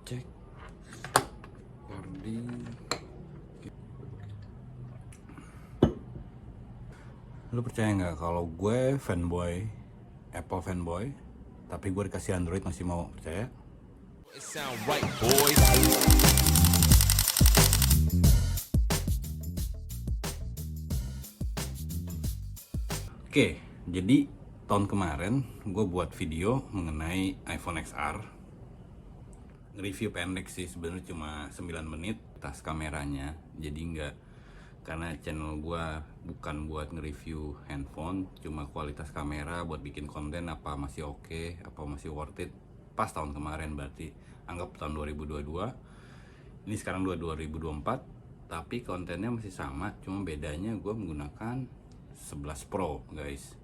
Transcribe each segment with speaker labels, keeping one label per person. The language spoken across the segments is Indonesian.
Speaker 1: Cek recording. Lu percaya nggak kalau gue fanboy, Apple fanboy, tapi gue dikasih Android masih mau? Percaya?
Speaker 2: It sound right, boys.
Speaker 1: Oke, jadi tahun kemarin gue buat video mengenai iPhone XR. Review pendek sih, sebenarnya cuma 9 menit tas kameranya. Jadi nggak, karena channel gue bukan buat nge-review handphone, cuma kualitas kamera buat bikin konten apa masih oke, apa masih worth it. Pas tahun kemarin, berarti anggap tahun 2022. Ini sekarang 2024, tapi kontennya masih sama, cuma bedanya gue menggunakan 11 Pro guys.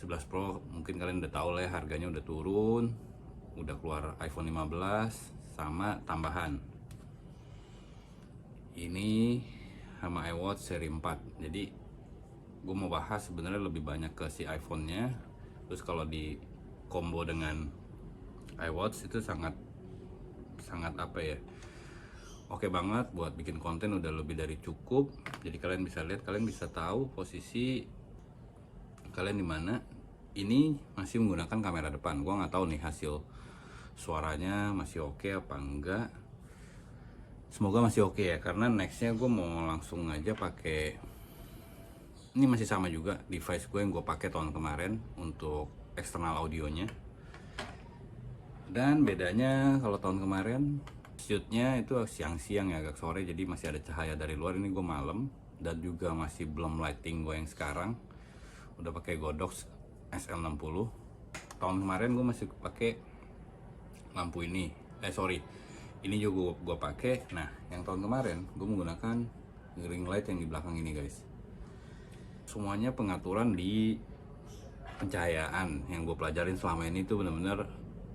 Speaker 1: 11 Pro mungkin kalian udah tahu lah ya, harganya udah turun, udah keluar iPhone 15 sama tambahan ini sama iWatch seri 4. Jadi gue mau bahas sebenarnya lebih banyak ke si iPhone-nya. Terus kalau di combo dengan iWatch itu sangat apa ya, oke banget buat bikin konten, udah lebih dari cukup. Jadi kalian bisa lihat, kalian bisa tahu posisi kalian di mana. Ini masih menggunakan kamera depan. Gua nggak tahu nih hasil suaranya masih oke apa enggak. Semoga masih oke ya, karena nextnya gue mau langsung aja pakai. Ini masih sama juga device gue yang gue pakai tahun kemarin untuk eksternal audionya. Dan bedanya kalau tahun kemarin shootnya itu siang-siang ya, agak sore, jadi masih ada cahaya dari luar. Ini gue malam dan juga masih belum lighting gue yang sekarang. Udah pakai Godox SL60. Tahun kemarin gue masih pakai lampu ini. Ini juga gue pakai. Nah, yang tahun kemarin gue menggunakan ring light yang di belakang ini guys. Semuanya pengaturan di pencahayaan yang gue pelajarin selama ini tuh bener-bener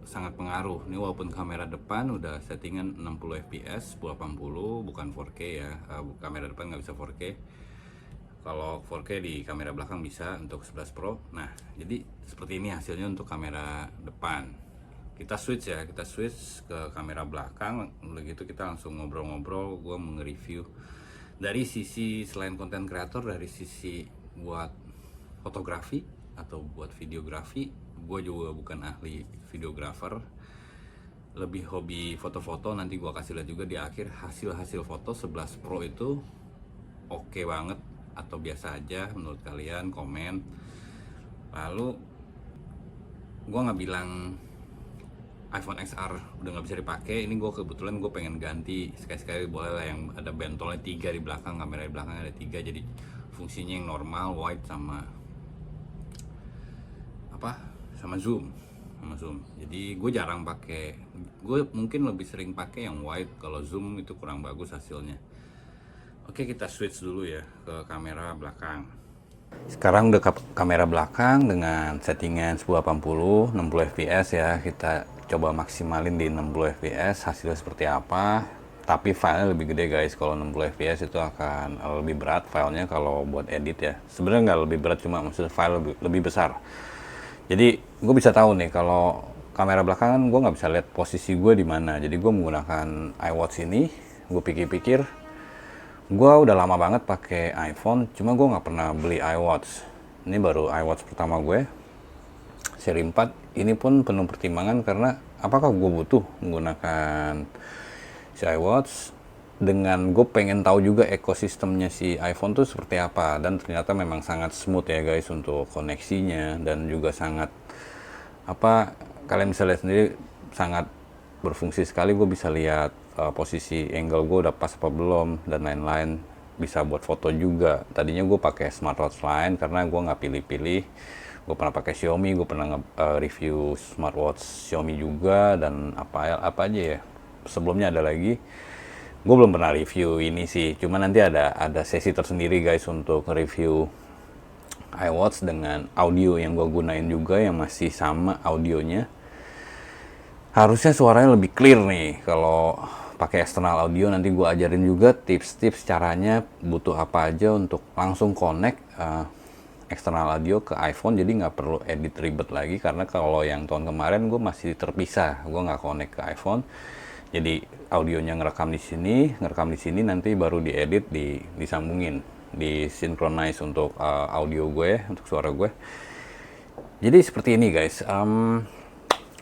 Speaker 1: sangat pengaruh. Ini walaupun kamera depan udah settingan 60 fps 1080, bukan 4K ya. Kamera depan nggak bisa 4K. Kalau 4K di kamera belakang bisa untuk 11 Pro. Nah, jadi seperti ini hasilnya untuk kamera depan. Kita switch ke kamera belakang. Udah gitu kita langsung ngobrol-ngobrol. Gue nge-review dari sisi, selain konten kreator, dari sisi buat fotografi atau buat videografi. Gue juga bukan ahli videografer, lebih hobi foto-foto. Nanti gue kasih lihat juga di akhir hasil foto 11 Pro itu oke banget atau biasa aja menurut kalian, komen. Lalu gue nggak bilang iPhone XR udah nggak bisa dipakai. Ini gue kebetulan gue pengen ganti, sekali-sekali boleh lah yang ada bentolnya 3 di belakang, kamera di belakangnya ada 3, jadi fungsinya yang normal, wide sama zoom. Jadi gue jarang pakai, gue mungkin lebih sering pakai yang wide. Kalau zoom itu kurang bagus hasilnya. Oke, kita switch dulu ya ke kamera belakang. Sekarang udah kamera belakang dengan settingan 1080 60 fps ya. Kita coba maksimalin di 60 fps, hasilnya seperti apa. Tapi filenya lebih gede guys. Kalau 60 fps itu akan lebih berat filenya kalau buat edit ya. Sebenarnya nggak lebih berat, cuma maksudnya file lebih besar. Jadi gue bisa tahu nih kalau kamera belakangan gue nggak bisa lihat posisi gue di mana. Jadi gue menggunakan iWatch ini. Gue pikir-pikir, gue udah lama banget pakai iPhone, cuma gue nggak pernah beli iWatch. Ini baru iWatch pertama gue, seri 4. Ini pun penuh pertimbangan karena apakah gue butuh menggunakan si iWatch, dengan gue pengen tahu juga ekosistemnya si iPhone tuh seperti apa. Dan ternyata memang sangat smooth ya guys untuk koneksinya, dan juga sangat kalian bisa lihat sendiri, sangat berfungsi sekali. Gue bisa lihat posisi angle gue udah pas apa belum dan lain-lain. Bisa buat foto juga. Tadinya gue pakai smartwatch lain karena gue nggak pilih-pilih. Gue pernah pakai Xiaomi, gue pernah review smartwatch Xiaomi juga, dan apa aja ya sebelumnya ada lagi. Gue belum pernah review ini sih, cuma nanti ada sesi tersendiri guys untuk review iWatch dengan audio yang gue gunain juga, yang masih sama audionya. Harusnya suaranya lebih clear nih kalau pakai external audio. Nanti gue ajarin juga tips-tips caranya, butuh apa aja untuk langsung connect external audio ke iPhone, jadi nggak perlu edit ribet lagi. Karena kalau yang tahun kemarin gue masih terpisah, gue nggak connect ke iPhone, Jadi audionya ngerekam di sini nanti baru diedit, disambungin, disinkronize untuk audio gue, untuk suara gue. Jadi seperti ini guys.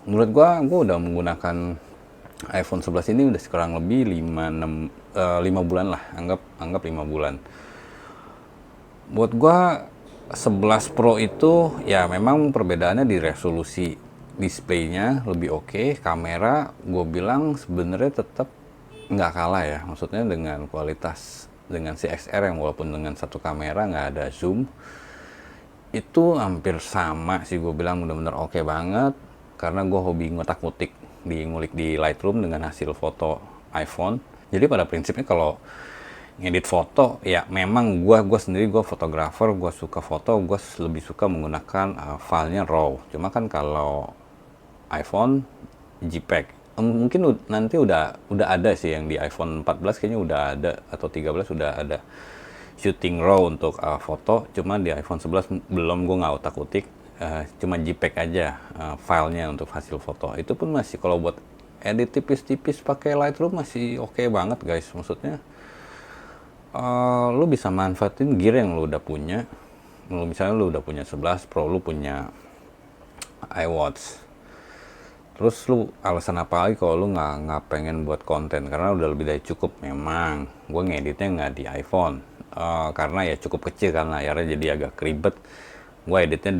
Speaker 1: Menurut gue udah menggunakan iPhone 11 ini udah sekarang lebih 5 bulan lah, anggap 5 bulan. Buat gue 11 Pro itu ya memang perbedaannya di resolusi displaynya lebih oke. Kamera gue bilang sebenarnya tetap nggak kalah ya, maksudnya dengan kualitas dengan si XR yang walaupun dengan satu kamera nggak ada zoom, itu hampir sama sih, gue bilang bener-bener oke banget. Karena gue hobi ngotak-ngutik, ngulik di Lightroom dengan hasil foto iPhone. Jadi pada prinsipnya kalau ngedit foto ya memang gue sendiri, gue fotografer, gue suka foto, gue lebih suka menggunakan filenya RAW. Cuma kan kalau iPhone JPEG, mungkin nanti udah ada sih yang di iPhone 14 kayaknya udah ada, atau 13 udah ada shooting RAW untuk foto. Cuma di iPhone 11 belum, gue nggak otak-utik, cuma JPEG aja filenya untuk hasil foto. Itu pun masih kalau buat edit tipis-tipis pakai Lightroom masih oke banget guys. Maksudnya lu bisa manfaatin gear yang lu udah punya. Misalnya lu udah punya 11 Pro, lu punya iWatch, terus lu alasan apa lagi kalau lu nggak pengen buat konten, karena udah lebih dari cukup. Memang gue ngeditnya nggak di iPhone, karena ya cukup kecil kan layarnya, jadi agak ribet. Gue editnya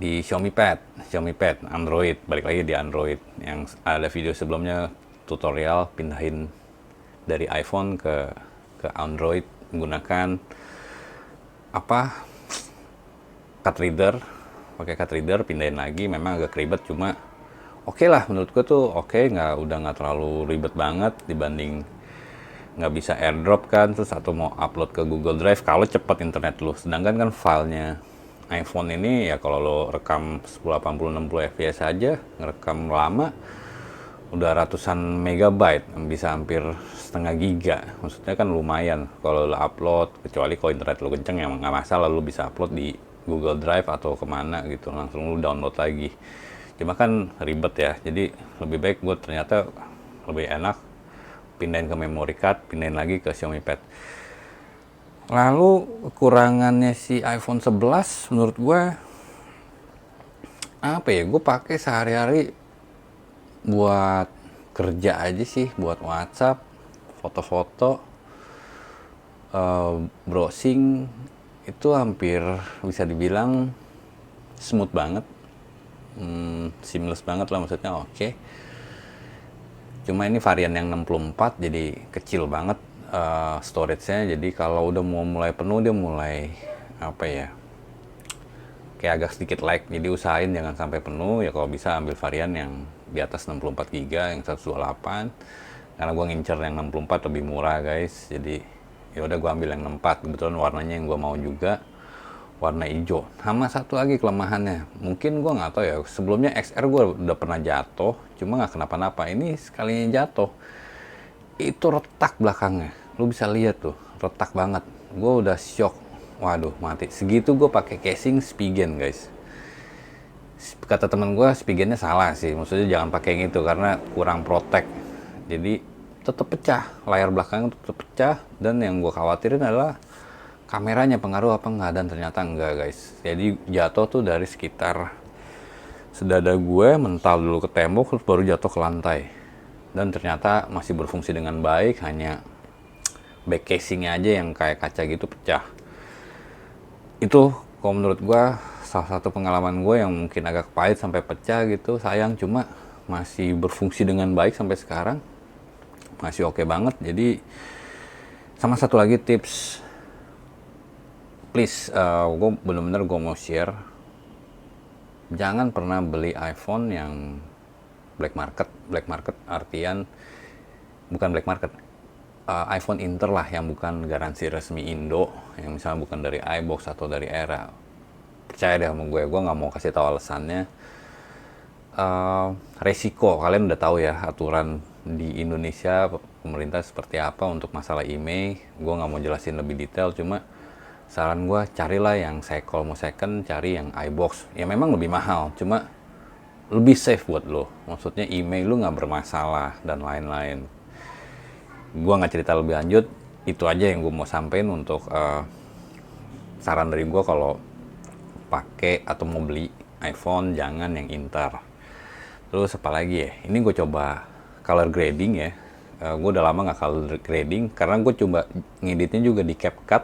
Speaker 1: di Xiaomi Pad Android. Balik lagi di Android, yang ada video sebelumnya tutorial pindahin dari iPhone ke Android menggunakan card reader, pakai card reader, pindahin lagi. Memang agak ribet, cuma oke lah menurut gue tuh oke, udah nggak terlalu ribet banget dibanding nggak bisa airdrop kan, terus atau mau upload ke Google Drive kalau cepat internet lu. Sedangkan kan filenya iPhone ini ya kalau lo rekam 1080 60 fps aja, ngerekam lama udah ratusan megabyte, bisa hampir setengah giga. Maksudnya kan lumayan kalau lo upload, kecuali kalau internet lo kenceng ya nggak masalah, lo bisa upload di Google Drive atau kemana gitu, langsung lo download lagi. Cuma kan ribet ya, jadi lebih baik gue ternyata lebih enak pindahin ke memory card, pindahin lagi ke Xiaomi Pad. Lalu kekurangannya si iPhone 11 menurut gue apa ya, gue pakai sehari-hari buat kerja aja sih, buat WhatsApp, foto-foto, browsing, itu hampir bisa dibilang smooth banget, seamless banget lah, maksudnya oke. Cuma ini varian yang 64, jadi kecil banget storage-nya. Jadi kalau udah mau mulai penuh, dia mulai kayak agak sedikit lag. Jadi usahain jangan sampai penuh ya, kalau bisa ambil varian yang di atas 64 GB, yang 128. Karena gue ngincer yang 64 lebih murah guys. Jadi ya udah gue ambil yang 64, kebetulan warnanya yang gue mau juga, warna hijau. Sama satu lagi kelemahannya, mungkin gue nggak tahu ya, sebelumnya XR gue udah pernah jatuh, cuma nggak kenapa-napa. Ini sekalinya jatuh itu retak belakangnya, lu bisa lihat tuh, retak banget. Gue udah shock, waduh mati. Segitu gue pakai casing Spigen guys. Kata temen gue Spigennya salah sih, maksudnya jangan pakai yang itu karena kurang protect. Jadi tetap pecah, layar belakang tetap pecah. Dan yang gue khawatirin adalah kameranya pengaruh apa enggak, dan ternyata enggak guys. Jadi jatuh tuh dari sekitar sedada gue, mental dulu ke tembok, terus baru jatuh ke lantai. Dan ternyata masih berfungsi dengan baik, hanya back casingnya aja yang kayak kaca gitu pecah. Itu kalau menurut gue salah satu pengalaman gue yang mungkin agak pahit sampai pecah gitu, sayang. Cuma masih berfungsi dengan baik sampai sekarang, masih oke banget. Jadi sama satu lagi tips, please, gue bener-bener mau share, jangan pernah beli iPhone yang black market artian bukan black market, iPhone Inter lah, yang bukan garansi resmi Indo, yang misalnya bukan dari iBox atau dari Era. Percaya deh sama gue nggak mau kasih tahu alasannya. Resiko kalian udah tahu ya, aturan di Indonesia pemerintah seperti apa untuk masalah IMEI. Gue nggak mau jelasin lebih detail, cuma saran gue carilah yang kalau mau second cari yang iBox. Ya memang lebih mahal, cuma lebih safe buat lo. Maksudnya email lu nggak bermasalah dan lain-lain. Gua nggak cerita lebih lanjut, itu aja yang gue mau sampein untuk saran dari gue kalau pakai atau mau beli iPhone jangan yang Inter. Terus apa lagi ya? Ini gue coba color grading ya. Gue udah lama nggak color grading karena gue coba ngeditnya juga di CapCut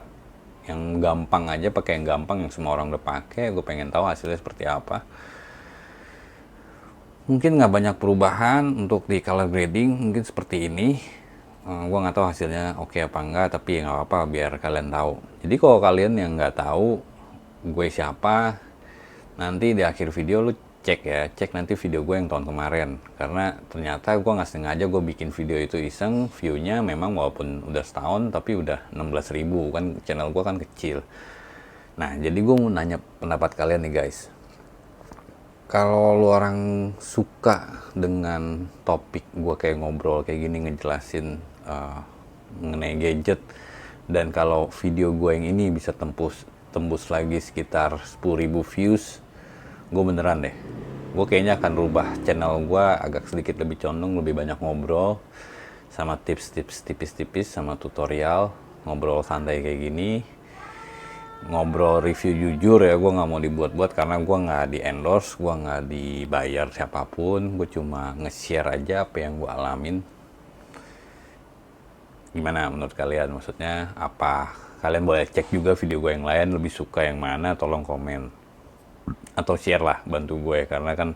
Speaker 1: yang gampang aja, pakai yang gampang yang semua orang udah pakai. Gue pengen tahu hasilnya seperti apa. Mungkin nggak banyak perubahan untuk di color grading, mungkin seperti ini. Gue nggak tahu hasilnya oke apa enggak, tapi ya nggak apa-apa biar kalian tahu. Jadi kalau kalian yang nggak tahu gue siapa, nanti di akhir video lu cek ya, cek nanti video gue yang tahun kemarin. Karena ternyata gue nggak sengaja gue bikin video itu iseng, view-nya memang walaupun udah setahun tapi udah 16.000, kan channel gue kan kecil. Nah jadi gue mau nanya pendapat kalian nih guys. Kalau lu orang suka dengan topik gue kayak ngobrol kayak gini ngejelasin mengenai gadget, dan kalau video gue yang ini bisa tembus lagi sekitar 10.000 views, gue beneran deh, gue kayaknya akan rubah channel gue agak sedikit lebih condong, lebih banyak ngobrol sama tips-tips tipis-tipis sama tutorial, ngobrol santai kayak gini, ngobrol review jujur ya. Gue nggak mau dibuat-buat karena gue nggak di endorse, gue nggak dibayar siapapun, gue cuma nge-share aja apa yang gue alamin. Gimana menurut kalian? Maksudnya apa? Kalian boleh cek juga video gue yang lain, lebih suka yang mana, tolong komen atau share lah, bantu gue, karena kan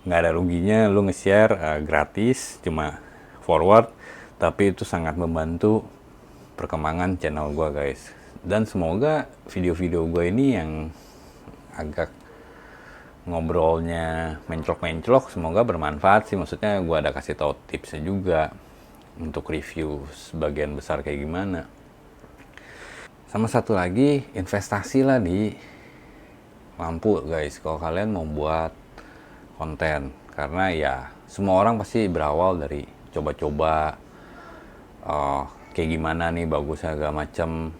Speaker 1: nggak ada ruginya lu nge-share gratis, cuma forward, tapi itu sangat membantu perkembangan channel gue guys. Dan semoga video-video gue ini yang agak ngobrolnya menclok-menclok semoga bermanfaat sih. Maksudnya gue ada kasih tahu tipsnya juga untuk review sebagian besar kayak gimana. Sama satu lagi, investasi lah di lampu guys kalau kalian mau buat konten, karena ya semua orang pasti berawal dari coba-coba kayak gimana nih bagusnya segala macam.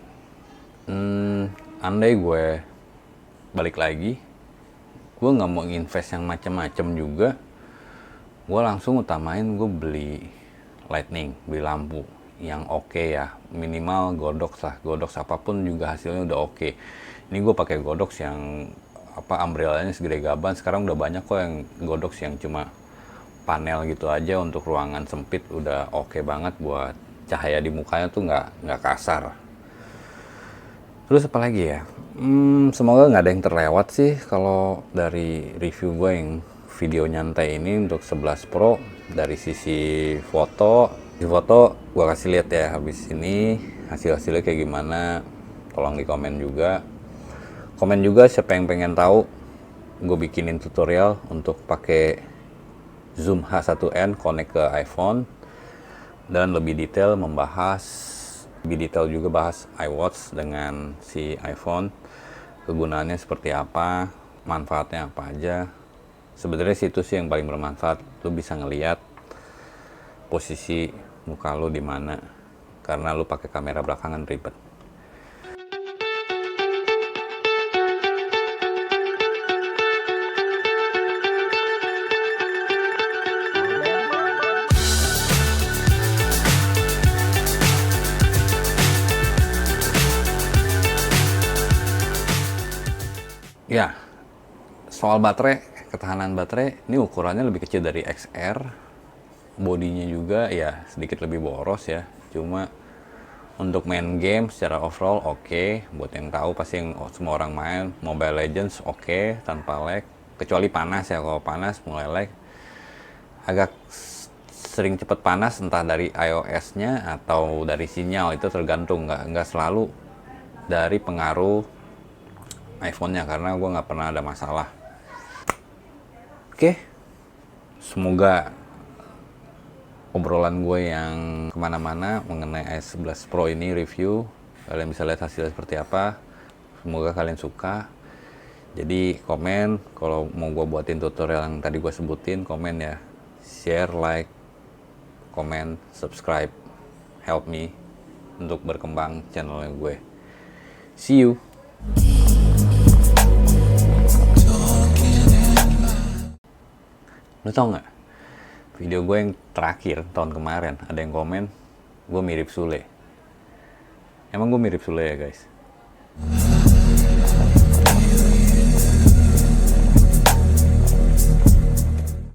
Speaker 1: Andai gue balik lagi, gue nggak mau invest yang macam-macam juga, gue langsung utamain gue beli lighting, beli lampu yang oke ya, minimal Godox lah, Godox apapun juga hasilnya udah oke. Ini gue pakai Godox yang umbrellanya segede gaban. Sekarang udah banyak kok yang Godox yang cuma panel gitu aja untuk ruangan sempit, udah oke banget buat cahaya di mukanya tuh nggak kasar. Terus apa lagi ya? Semoga nggak ada yang terlewat sih kalau dari review gue yang video nyantai ini untuk 11 Pro. Dari sisi foto, gue kasih lihat ya habis ini hasil-hasilnya kayak gimana. Tolong di komen juga. Komen juga siapa yang pengen tahu gue bikinin tutorial untuk pakai Zoom H1n connect ke iPhone, dan lebih detail juga bahas iWatch dengan si iPhone, kegunaannya seperti apa, manfaatnya apa aja. Sebenarnya situ sih yang paling bermanfaat, lu bisa ngelihat posisi muka lu di mana, karena lu pakai kamera belakangan ribet. Ya, soal baterai, ketahanan baterai, ini ukurannya lebih kecil dari XR, bodinya juga ya sedikit lebih boros ya, cuma untuk main game secara overall oke. Buat yang tahu pasti yang semua orang main Mobile Legends oke, tanpa lag, kecuali panas ya. Kalau panas mulai lag, agak sering cepet panas, entah dari iOS-nya atau dari sinyal, itu tergantung, nggak selalu dari pengaruh iPhone-nya, karena gue nggak pernah ada masalah. Oke, semoga obrolan gue yang kemana-mana mengenai S11 Pro ini review, kalian bisa lihat hasilnya seperti apa. Semoga kalian suka. Jadi komen kalau mau gue buatin tutorial yang tadi gue sebutin, komen ya, share, like, komen, subscribe, help me untuk berkembang channelnya gue. See you. Lu tau nggak? Video gue yang terakhir tahun kemarin ada yang komen gue mirip Sule. Emang gue mirip Sule ya guys?